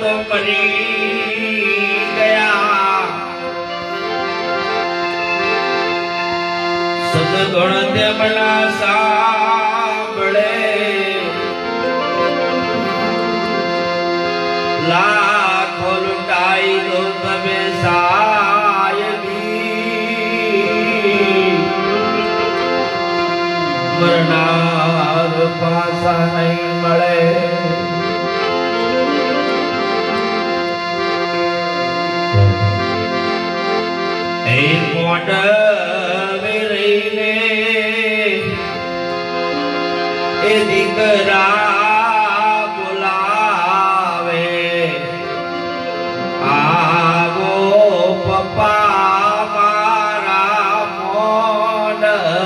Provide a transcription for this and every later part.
તો કરી ગયા સદગુણ તેમના સાંભળે લાખો લૂંટાઈ દો તમે સાયબી મરનાર પાછા નહીં મળે એ મોઢવે રહીને એ દીકરા બોલાવે આવો પપ્પા મારા મોઢવે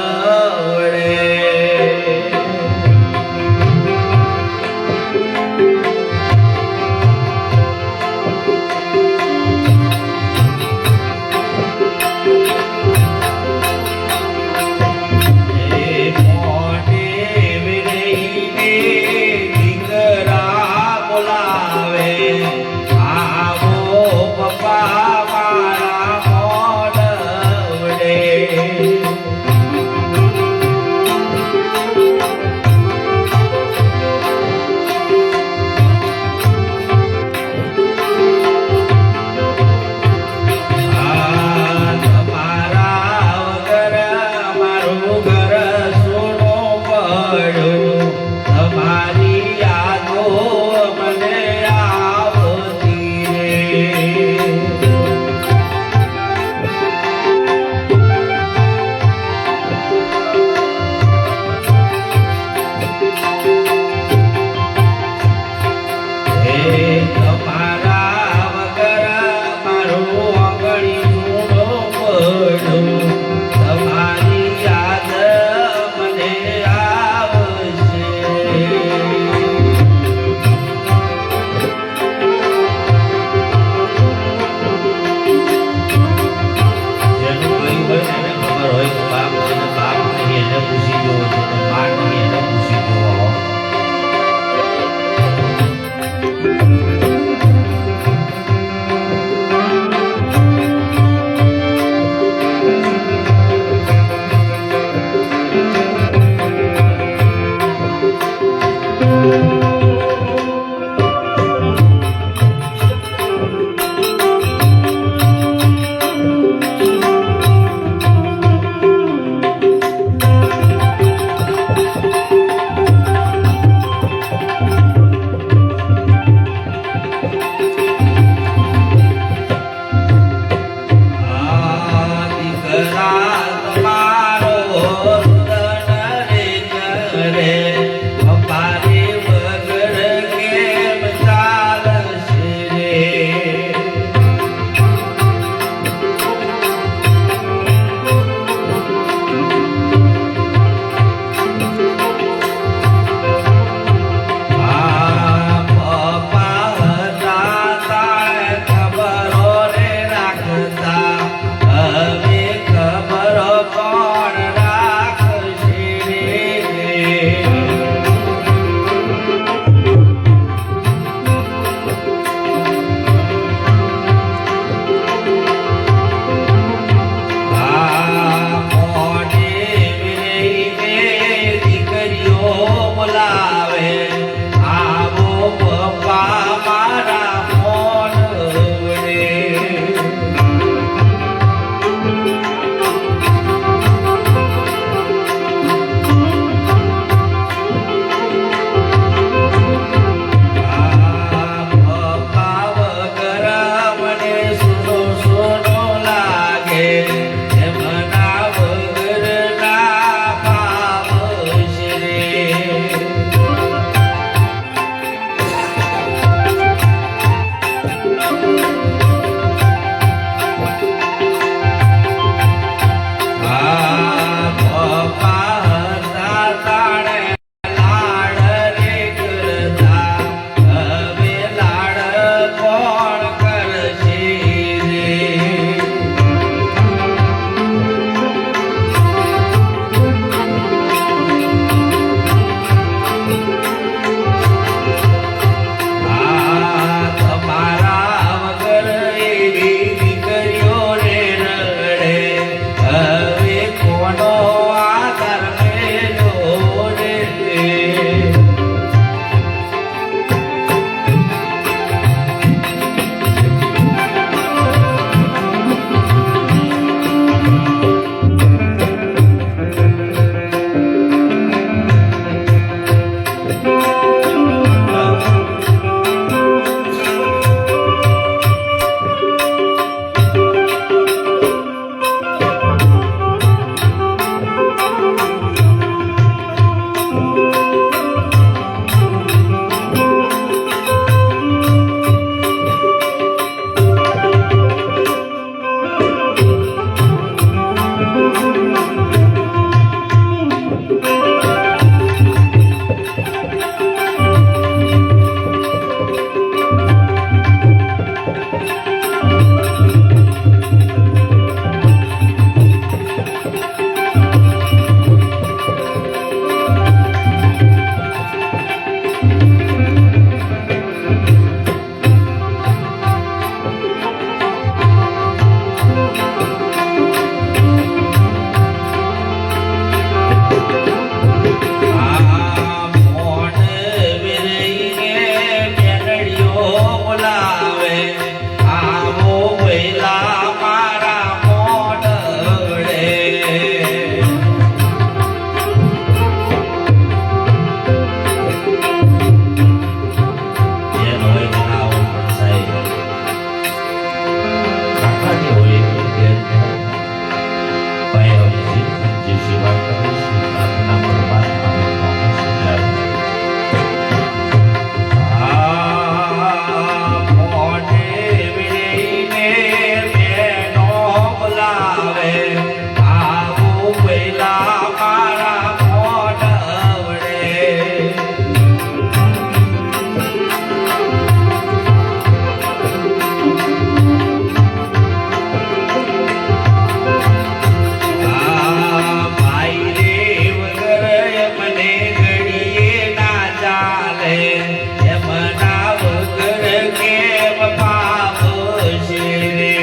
એમના વગર કેમ પામશે રે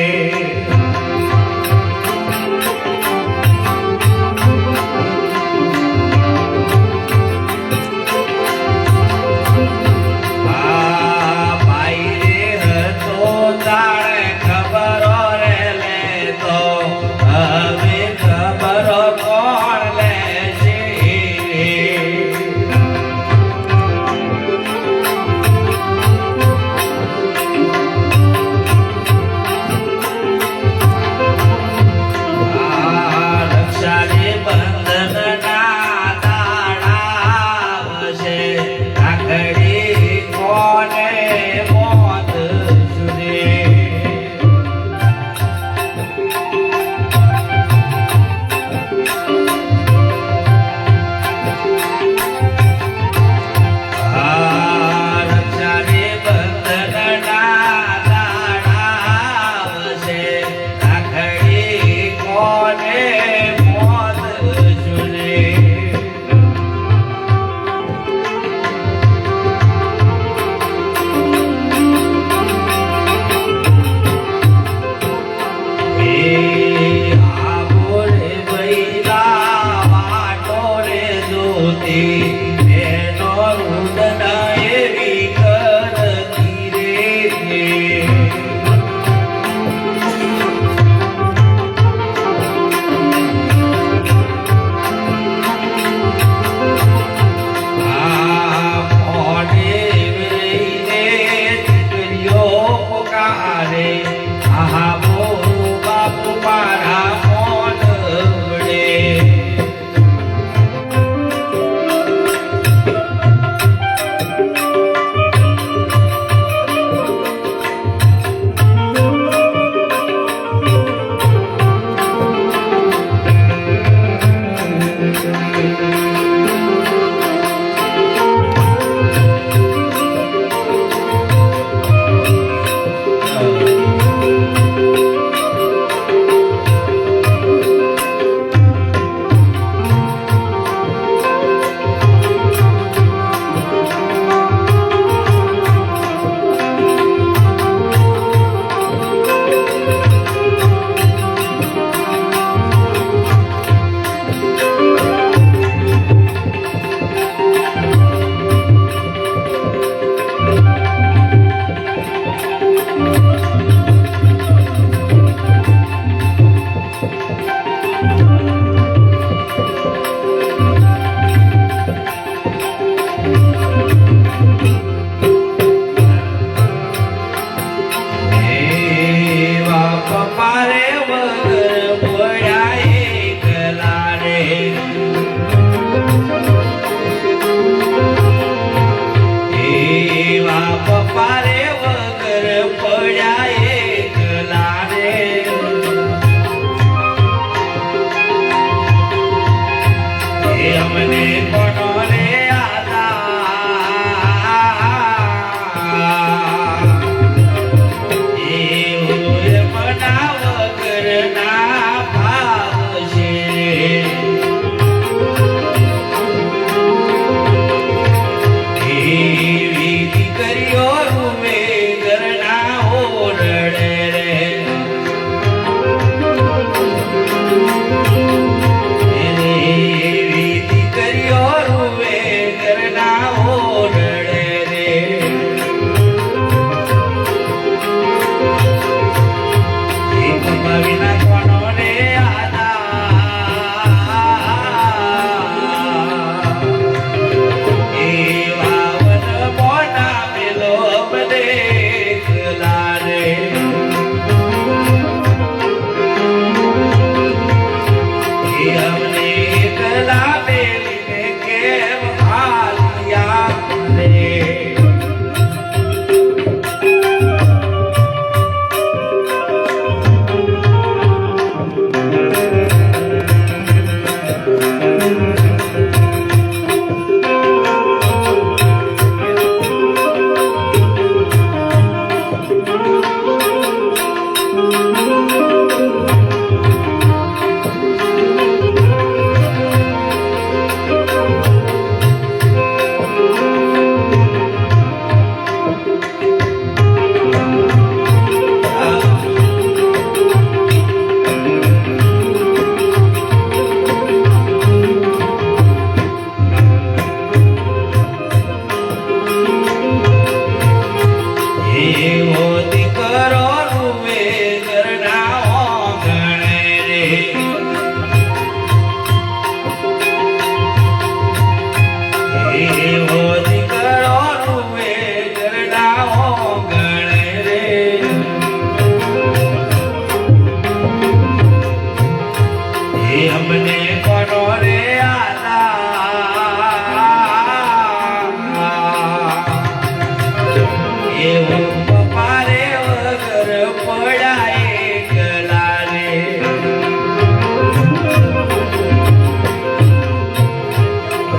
એવું પપ્પા રે વગર પડાય એકલા રે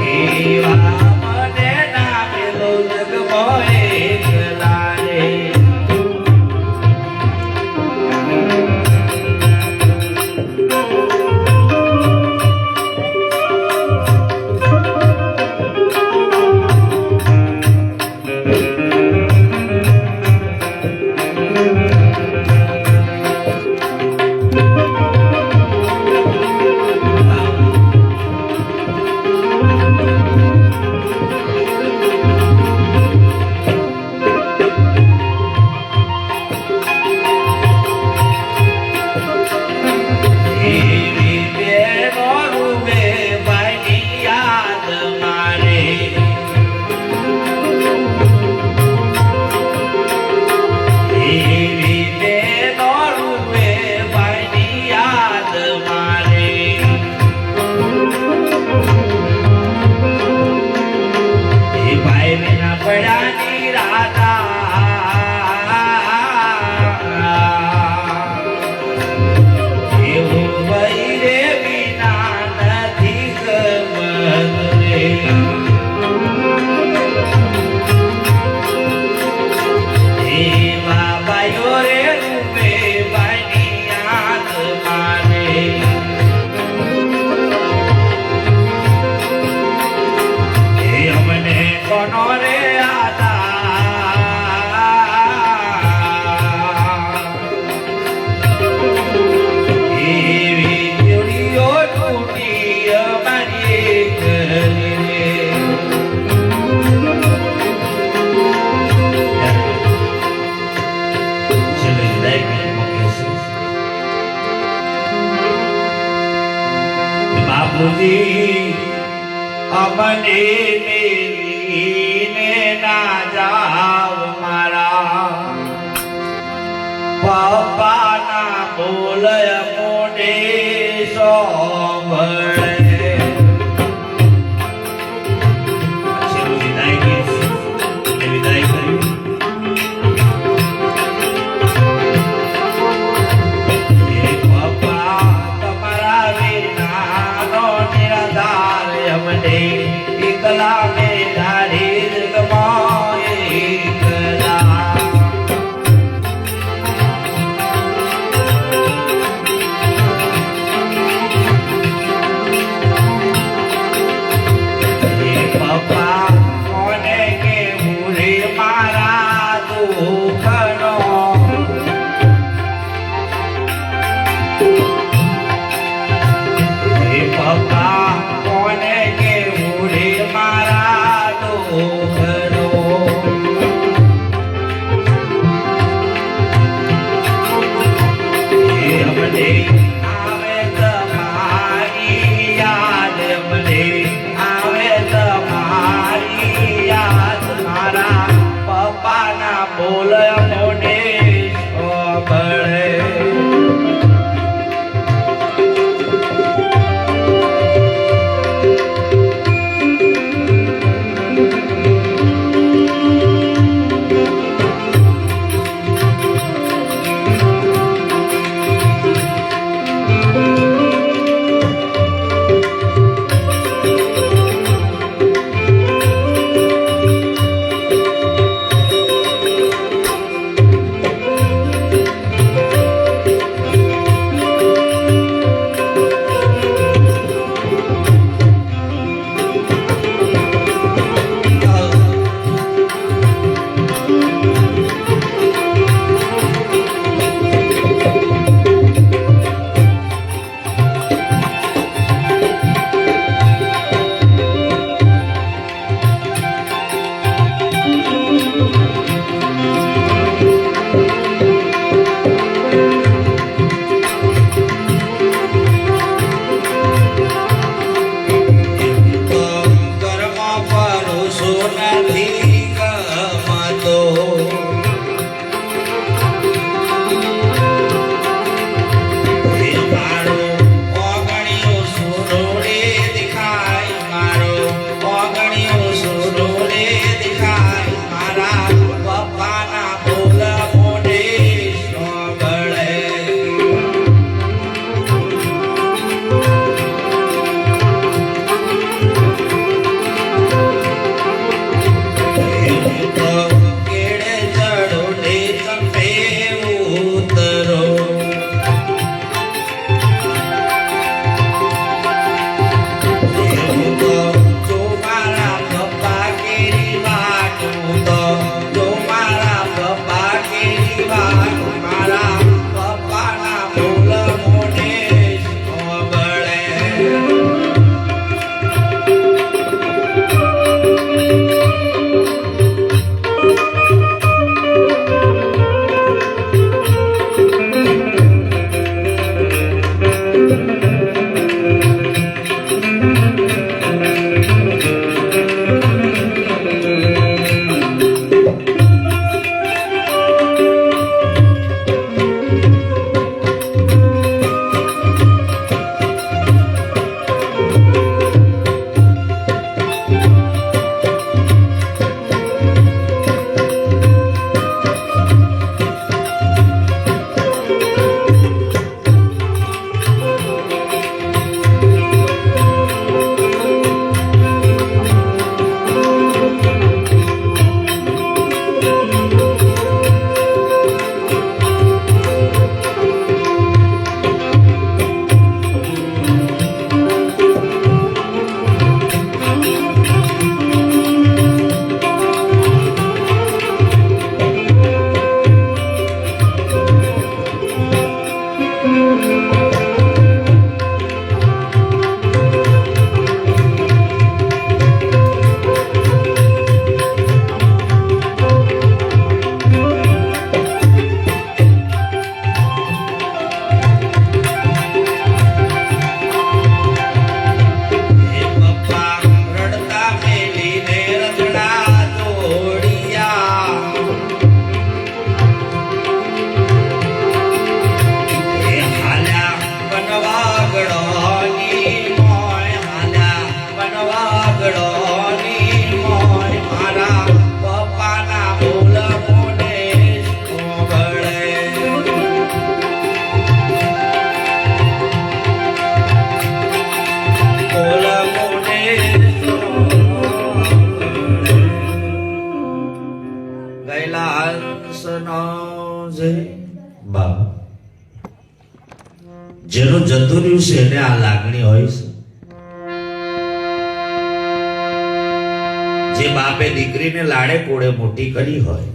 એવા મને ના પેલો જગમાં એકલા રે અમને મેલીને ના જાવ મારા પપ્પાના બોલય મોઢે સોંભળે વિદાય કર્યું એકલા ને ધારી જગમાં એકલા પપ્પા કોને કે ભૂલે મારા દુઃખનો પપ્પા કોને કે ભૂલે મારા દુઃખનો અમને આવે તમારી યાદ અમને આવે તમારી યાદ મારા પપ્પાના બોલ મોઢે સાંભળે ગયેલા હંસનો જે બા જેનું જતું રહ્યું છે એને આ લાગણી હોય છે. જે બાપે દીકરીને લાડે કોડે મોટી કરી હોય,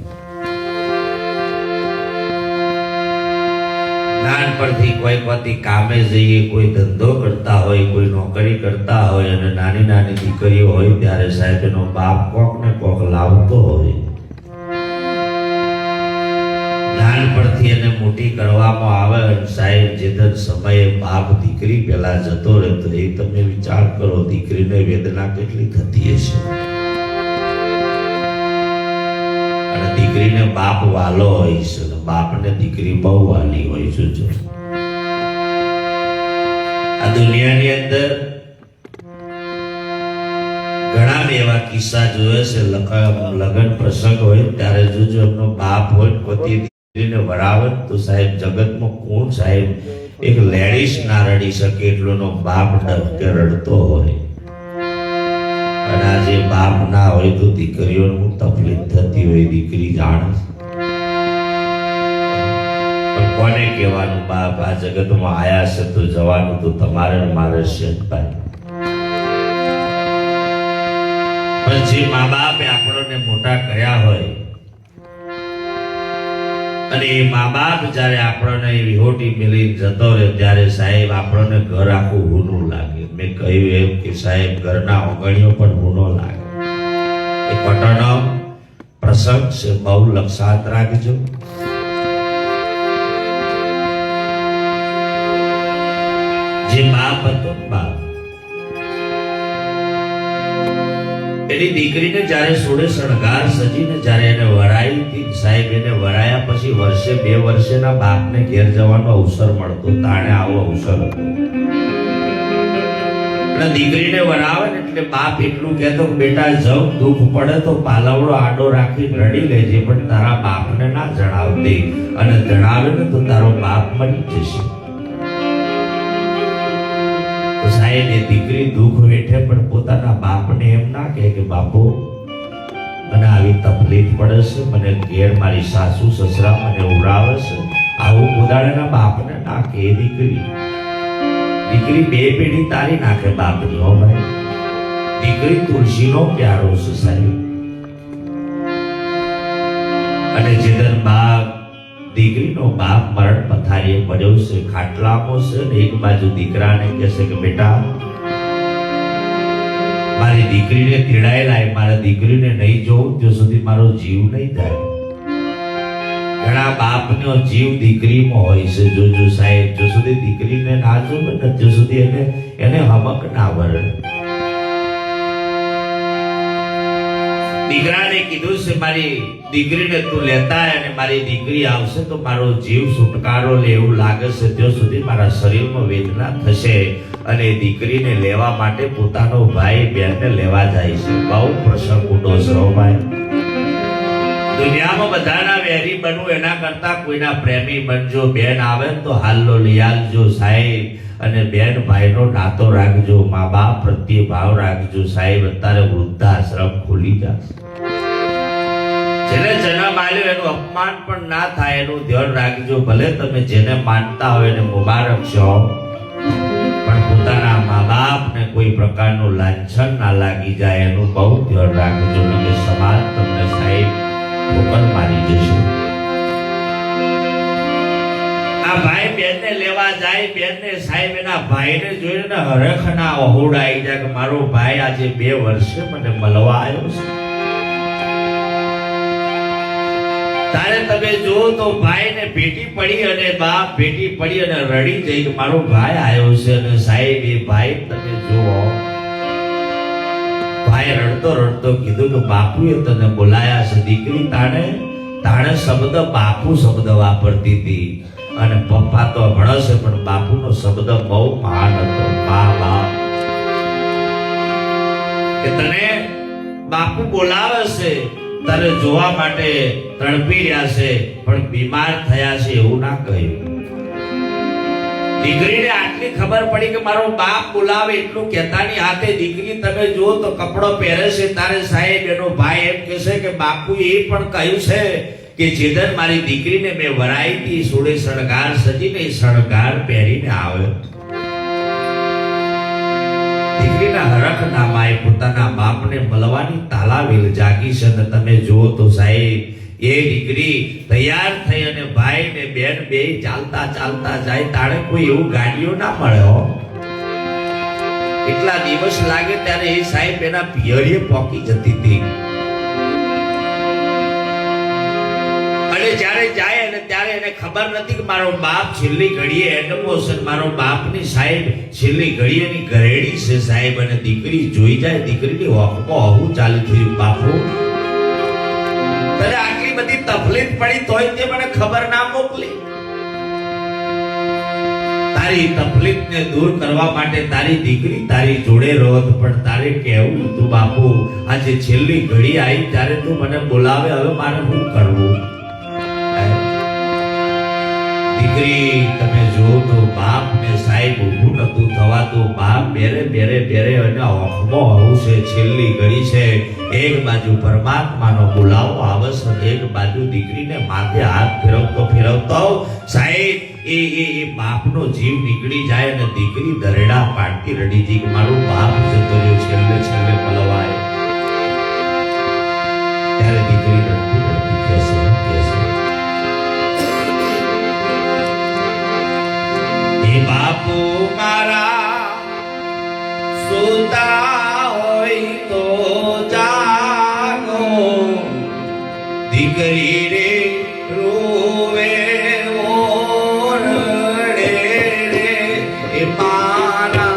નાનપણથી કોઈ કોતી કામે જઈએ, કોઈ ધંધો કરતા હોય, કોઈ નોકરી કરતા હોય અને નાની નાની દીકરીઓ હોય ત્યારે સાહેબ એનો બાપ કોક ને કોક લાવતો હોય. નાનપણથી એને મોટી કરવામાં આવે અને સાહેબ જે સમયે બાપ દીકરી પેલા જતો રહે તો એ તમે વિચાર કરો દીકરીને વેદના કેટલી થતી હશે. અને દીકરીને બાપ વાલો હોય છે, બાપને દીકરી બહુ વાલી હોય છે. આ દુનિયાની અંદર ઘણા એવા કિસ્સા જોયે છે. લગ્ન પ્રસંગ હોય ત્યારે જોજો એમનો બાપ હોય પોતે દીકરીને વરાવે તો સાહેબ જગતમાં કોણ સાહેબ એક લેડીઝ ના રડી શકે એટલોનો બાપ ડબકે રડતો હોય. અને આજે બાપ ના હોય તો દીકરીઓનું તકલીફ થતી હોય દીકરી જાણે. પણ કોને કહેવાનું બાપ આ જગતમાં આયા છે તો જવાનું તો તમારે મારે છે ભાઈ. પણ જે મા બાપે આપણને મોટા કર્યા હોય અને એ મા બાપ જયારે આપણને વિહોટી મેલી જતો રહે ત્યારે સાહેબ આપણને ઘર આખું હૂનું લાગે. મેં કહ્યું એમ કે સાહેબ ઘરના ઓગણીઓ પણ હૂનો લાગે. એ પટણનો પ્રસંગ છે, બહુ લક્ષાત રાખજો. જે બાપ હતો બાપ એની દીકરીને જયારે સોળે શણગાર સજીને જયારે એને વરાઈ હતી સાહેબ, એને વરાયા પછી વર્ષે 2 વર્ષેના બાપને ઘેર જવાનો અવસર મળતો. તાણે આવો અવસર હતો. એટલે દીકરીને વરાવે ને એટલે બાપ એટલું કહેતો બેટા જવ દુઃખ પડે તો પાલવડો આડો રાખી રડી લેજે, પણ તારા બાપને ના જણાવતી, અને જણાવે ને તો તારો બાપ મરી જશે. સાહેબ એ દીકરી દુઃખ વેઠે પણ પોતાના બાપને એમ ના કહે કે બાપુ મને આવી તકલીફ પડે છે, મને ઘેર મારી સાસુ સસરા મને ઉડાવે છે, આવું પોતાના બાપને ના કહે. દીકરી 2 પેઢી તારી નાખે બાપની. હો ભાઈ, દીકરી તુલસીનો પ્યારો છે સાહેબ. અને જેદન બાપ દીકરીનો બાપ મરણ પથારીએ પડ્યો છે, ખાટલામાં છે, ને એક બાજુ દીકરાને કહેશે કે બેટા મારી દીકરીને તેડાયેલા, મારા દીકરીને નહીં જોઉં ત્યાં સુધી મારો જીવ નહીં જાય. ઘણા બાપનો જીવ દીકરીમાં હોય છે. જોજો સાહેબ, જો સુધી દીકરીને ના જોવે ને ત્યાં સુધી એને હમક ના વરે. દીકરાને કીધું છે મારી દીકરીને તું લેતા અને મારી દીકરી આવશે તો મારો જીવ છુટકારો લે એવું લાગે છે, ત્યાં સુધી મારા શરીરમાં વેદના થશે. અને દીકરીને લેવા માટે પોતાનો ભાઈ બેનને લેવા જાય છે. બહુ પ્રસંગ ઉડો છે ભાઈ. દુનિયામાં બધાના વેરી બનવું એના કરતા કોઈના પ્રેમી બનજો. બેન આવે તો હાલ્લો લઈ આવજો સાહેબ, અને બેન ભાઈનો નાતો રાખજો. મા બાપ પ્રત્યે ભાવ રાખજો સાહેબ. અત્યારે વૃદ્ધાશ્રમ ખુલી જશે. જેને જન્મ આલ્યો એનું અપમાન પણ ના થાય એનું ધ્યાન રાખજો. ભલે તમે જેને માનતા હોય એને મુબારક છો, પણ પોતાના મા બાપને કોઈ પ્રકારનું લાંછન ના લાગી જાય એનું બહુ ધ્યાન રાખજો. કે સમાજ તમને સાહેબ ઠોકર મારી જશે. આ ભાઈ બેનને લેવા જાય, બેનને સાહેબ એના ભાઈને જોઈને હરખના ઓહોડા આવી જાય કે મારો ભાઈ આજે 2 વર્ષે મને મળવા આવ્યો છે. તારે તમે જો તો ભાઈને ભેટી પડી અને બાપ ભેટી પડી અને રડી જઈ કે મારો ભાઈ આવ્યો છે. અને સાહેબ એ ભાઈ તમે જુઓ, ભાઈ રડતો રડતો કીધું કે બાપુએ તને બોલાયા છે. દીકરી તાણે શબ્દ બાપુ શબ્દ વાપરતી હતી, અને પપ્પા તો ભણશે પણ બાપુનો શબ્દ બહુ મહાન હતો. બાપ કે તને બાપુ બોલાવે છે, તારે જોવા માટે તડપી રહ્યા છે, પણ બીમાર થયા છે એવું ના કહ્યું. દીકરીને આટલી ખબર પડી કે મારો બાપ બોલાવે એટલું કહેતાની હાથે દીકરી તમે જુઓ તો કપડો પહેરે છે તારે સાહેબ એનો ભાઈ એમ કહેશે કે બાપુ એ પણ કહ્યું છે કે જેદન મારી દીકરીને મેં વરાઈ હતી સોળે શણગાર સજીને શણગાર પહેરીને આવે. દીકરીના હરખ નામાએ પોતાના બાપને મળવાની તાલાવેલ જાગી છે અને તમે જુઓ તો સાહેબ એ દીકરી તૈયાર થઈ અને ભાઈ ને બેન બે ચાલતા ચાલતા જાય તાણે કોઈ એવું ગાડીઓ ના મળે હો. એટલા દિવસ લાગે ત્યારે એ સાહેબ એના પિયરીએ પોકી જતી હતી અને જ્યારે જાય અને ત્યારે એને ખબર નથી કે મારો બાપ છેલ્લી ઘડીએ એડમો છે, મારો બાપની સાહેબ છેલ્લી ઘડીએની ઘરેડી છે સાહેબ. અને દીકરી જોઈ જાય દીકરીની હોકમાં આવું ચાલી થયું બાપુ તને આટલી બધી તકલીફ પડી તોય તે મને ખબર ના મોકલી. તારી તકલીફને દૂર કરવા માટે તારી દીકરી તારી જોડે રોત પણ તારે કહેવું તું બાપુ આજે છેલ્લી ઘડી આવી ત્યારે તું મને બોલાવે હવે મારે શું કરવું. દીકરી તમે જો તો બાપ ને સાહેબ ઊભું નતું થવાતું. બાપ બેરે બેરે બેરે અને હોકમાં આવું છે છેલ્લી ઘડી છે. એક બાજુ પરમાત્માનો બોલાવો આવે છે, એક બાજુ દીકરીને માથે હાથ ફેરવતો ફેરવતો સાહેબ એ બાપનો જીવ નીકળી જાય અને દીકરી દરેડા પાડતી રડી જી કે મારું બાપ જતો રહ્યો છેલ્લે છેલ્લે મળવાય. ત્યારે દીકરી રડતી રડતી કહેશે એ બાપુ મારા સુતા હોય તો જાગો દીકરી રે રોવે ઓરડે રે એ મારા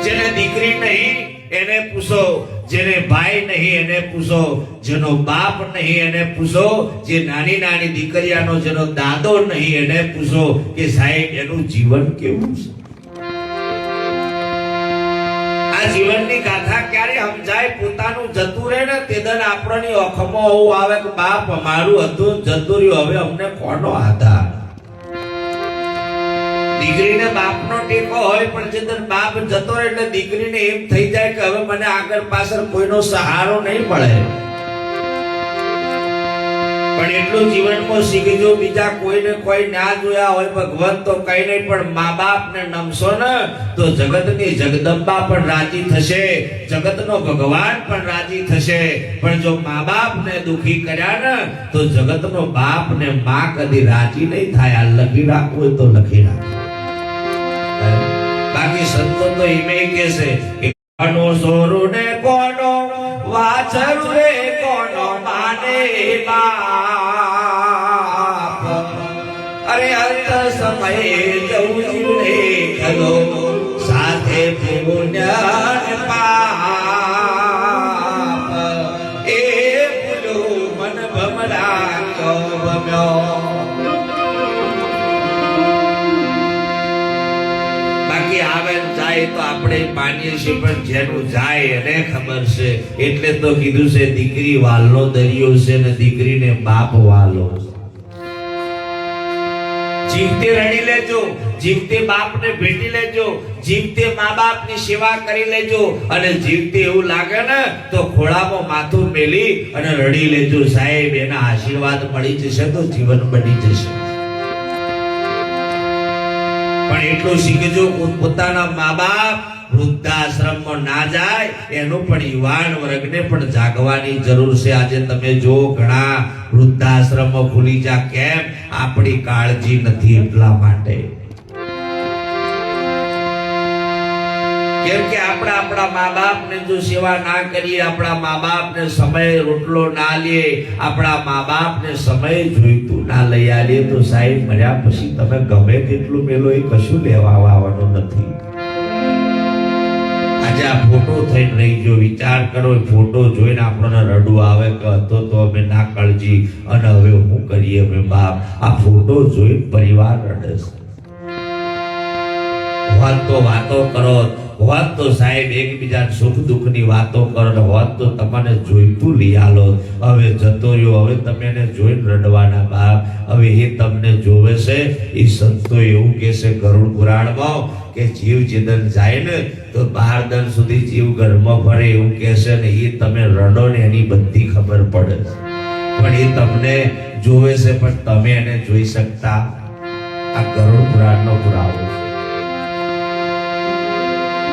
જેને દીકરી નહીં એને પૂછો, જેને ભાઈ નહીં એને પૂછો, જેનો બાપ નહીં એને પૂછો, જે નાની નાની દીકરીયાનો જેનો દાદો નહીં એને પૂછો કે સાહેબ એનું જીવન કેવું છે. આ જીવનની ગાથા ક્યારે સમજાય? પોતાનું જતું રહે ને તેદન આપણની ઓખમાં એવું આવે કે બાપ અમારું હતું જતું રહ્યું, હવે અમને કોનો આધાર? દીકરીને બાપનો ટેકો હોય પણ જેદન બાપ જતો રહે એટલે દીકરીને એમ થઈ જાય કે હવે મને આગળ પાછળ કોઈનો સહારો નહીં મળે. પણ એટલું જીવનમાં શીખજો, બીજા કોઈને કોઈ ના જોયા હોય ભગવાન તો કઈ નહીં, પણ મા બાપને નમશો ને તો જગતની જગદંબા પણ રાજી થશે, જગતનો ભગવાન પણ રાજી થશે. પણ જો મા બાપને દુખી કર્યા ને તો જગતનો બાપ ને માં કદી રાજી નહીં થાય. આ લખી રાખવું હોય તો લખી રાખો. બાકી સંતો તો એમે કહે છે કે કોનો સોરો ને કોનો વાછરું રે કોનો માને બાપ, અરે અંત સમયે જવું જીવને ખલો સાથે પુણ્ય ને પાપ, એ ભૂલો મન ભમરા કો ભમ્યો. આવે જાય તો આપણે માનીએ છીએ, પણ જેનું જાય એને ખબર છે. એટલે તો કીધું છે દીકરી વાલનો દરિયો છે ને દીકરીને બાપ વાલો. જીવતે રડી લેજો, જીવતે બાપને ભેટી લેજો, જીવતે મા બાપની સેવા કરી લેજો, અને જીવતે એવું લાગે ને તો ખોળામાં માથું મેલી અને રડી લેજો. સાહેબ એના આશીર્વાદ મળી જશે તો જીવન બની જશે. પણ એટલું શીખજો પોતાના મા બાપ વૃદ્ધાશ્રમમાં ના જાય એનું પણ યુવાન વર્ગને પણ જાગવાની જરૂર છે. આજે તમે જો ઘણા વૃદ્ધાશ્રમો ખુલી જા, કેમ? આપણી કાળજી નથી એટલા માટે. કેમ કે આપણા મા બાપને જો સેવા ના કરીએ, આપણા મા બાપને સમય રોટલો ના લે, આપણા મા બાપને સમય જોઈતું ના લઈ આલીએ તો સાહેબ મર્યા પછી તમે ગમે તેટલું મેલો એ કશું લેવા આવવાનું નથી. આજે આ ફોટો થઈને રહી ગયો. વિચાર કરો, ફોટો જોઈને આપણને રડવું આવે કે હતો તો અમે ના કાળજી અને હવે શું કરીએ અમે બાપ. આ ફોટો જોઈને પરિવાર રડે છે. વાત તો વાતો કરો, હોત તો સાહેબ એકબીજા સુખ દુઃખ ની વાતો કરો, હોત તો તમને જોઈતું લઈ આલો. હવે જતો રહ્યો, હવે તમે એને જોઈને રડવાના બાપ. હવે એ તમને જોવે છે. એ સંતો એવું કે છે ગરુડ પુરાણમાં કે જીવ જેદન જાય ને તો 12 દન સુધી જીવ ઘરમાં ફરે એવું કે છે ને. એ તમે રડો ને એની બધી ખબર પડે છે, પણ એ તમને જોવે છે પણ તમે એને જોઈ શકતા. આ ગરુડ પુરાણનો પુરાવો છે.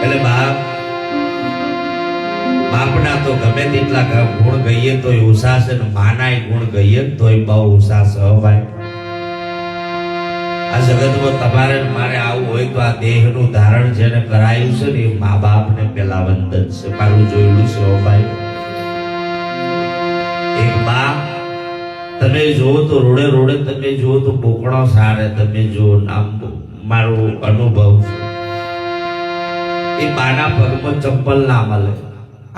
એટલે બાપના તો ગમે તેટલા ગુણ ગઈએ તો ઓછા છે ને માના ગુણ ગઈએ તો બહુ ઓછા છે. ભાઈ આ જગતમાં તમારે મારે આવું હોય તો આ દેહનું ધારણ જેને કરાયું છે ને એ મા બાપને પેલા વંદન છે. મારું જોયેલું છે. ભાઈ એક બાપ તમે જુઓ તો રોડે રોડે તમે જુઓ તો બોકણો સારે તમે જુઓ. આમ મારો અનુભવ છે. એ બાના પગમાં ચંપલ ના મળે.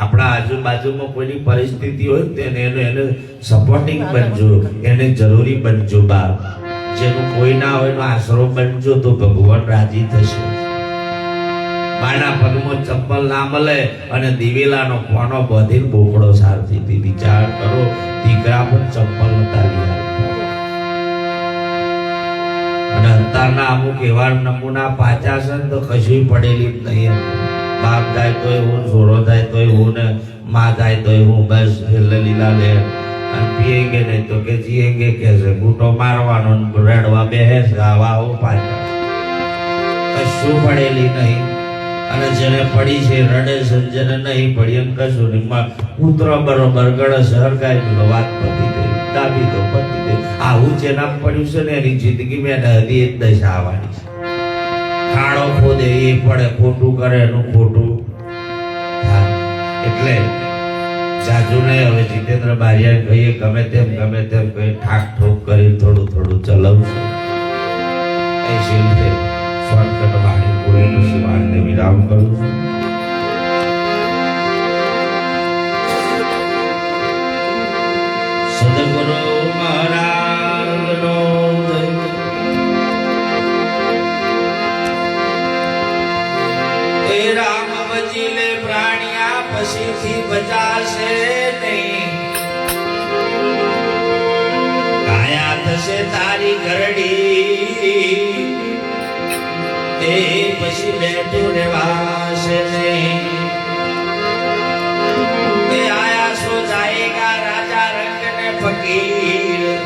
આપણા આજુબાજુમાં કોઈની પરિસ્થિતિ હોય તો એને સપોર્ટિંગ બનજો, એને જરૂરી બનજો બાપ. જેનું કોઈ ના હોય એનો આશરો બનજો તો ભગવાન રાજી થશે. બાના પગમાં ચંપલ ના મળે અને દિવેલાનો કોનો બધીને બોકડો સારથી. વિચાર કરો, દીકરા પણ ચંપલ નતા લીધા. અને અંતારના અમુક એવા નમૂના પાછા છે ને તો કશું પડેલી જ નહીં. બાપ જાય તો એવું, છોરો જાય તો એવું, ને માં જાય તો એવું. બસ લીલા લે અને પીએંગે નહીં તો કે જીએંગે કે છે. બૂટો મારવાનો રડવા બેસે છે. આવા પાછા કશું પડેલી નહીં. અને જેને પડી છે રડે છે, જેને નહીં પડી એમ કશું નહીં. કૂતરો બરોબર ગળે છે, હરગાય તો વાત પતી ગઈ, દાબી તો પતી ગઈ. આવું જેના પડ્યું છે ને એની જિંદગી મેં હજી એક દશા આવવાની છે. ખાડો ખોદે એ પડે, ખોટું કરે એનું ખોટું. એટલે જાજુ ને હવે જીતેન્દ્ર બારિયા કહીએ ગમે તેમ કઈ ઠાક ઠોક કરી થોડું થોડું ચલાવશું. એ શિલ્પે શોર્ટકટ વાણી પૂરે પછી વાણને વિરામ કરું છું. સદગુરુ મહારાજનો જય. એ રામ વજીલે પ્રાણિયા પછીથી બજાશે નહીં, કાયા થશે તારી ઘરડી, એ પછી બેઠું રેવાશે નહીં. એ આયા સો જાયેગા રાજા રંગ ને ફકીર,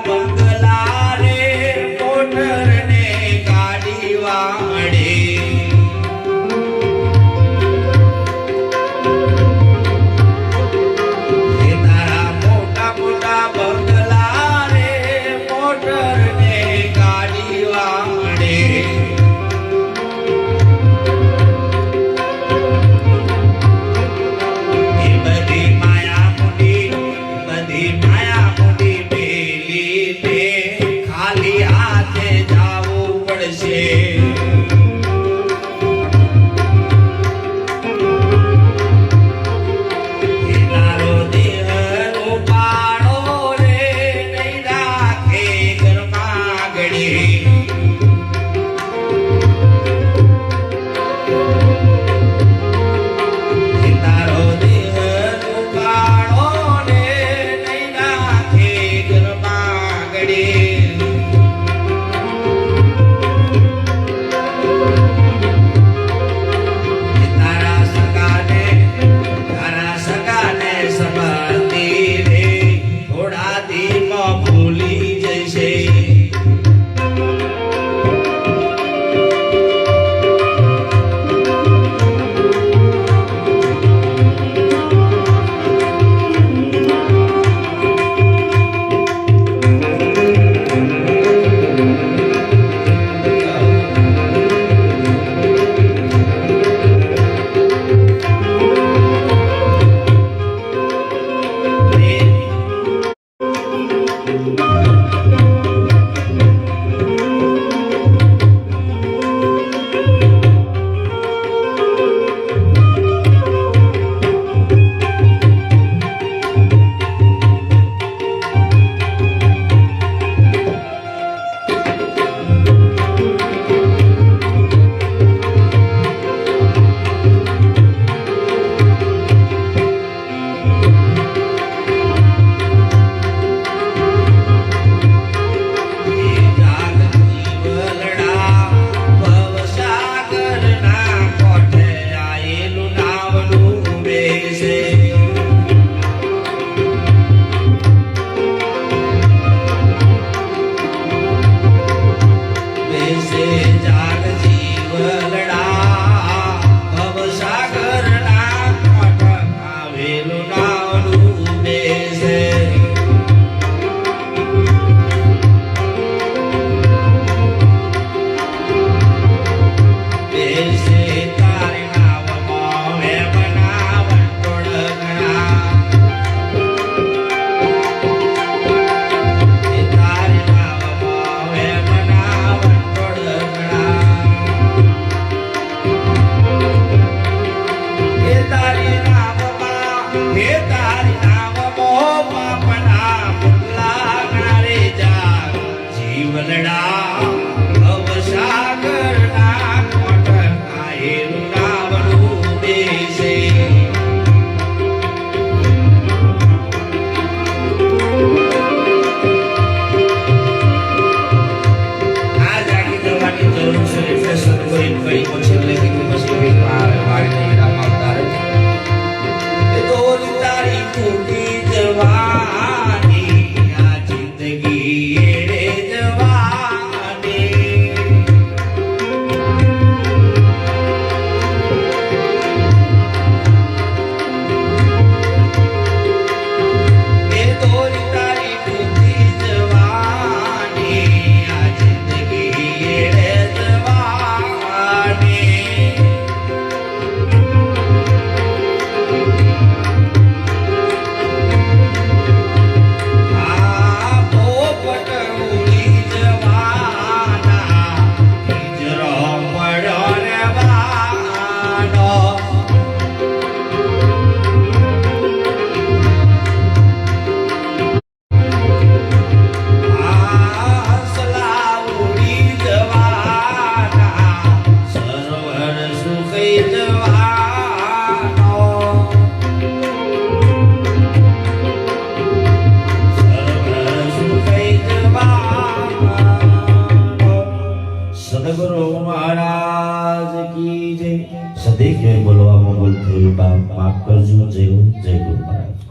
બંગલા રે મોટર હે તારી નામ પાપના પુતલા નારે જા જીવનડા અવસાગરના કોટ કાયેલું રાવણું દેશે આ જાગી જવાની જરૂર છે એટલે સદગુરુ કઈ પછી લખી પછી વાળીને વિરામ આવતા રહે એ તો તારી ટૂટી જવાની આ જિંદગી એડે જવાની એ તો તારી ટૂટી જવાની આ જિંદગી એડે જવાની આ પોપટ ઉડી જવાના પિંજરો પડ્યો રે બાનો આ હસલા ઉડી જવાના સરોવર સુખી જવાનો સદગુરુ મહારાજ કી જય સદૈવ જય બોલવામાં ભૂલ થઈ બાપ માફ કરજો જય જય ગુરુ મહારાજ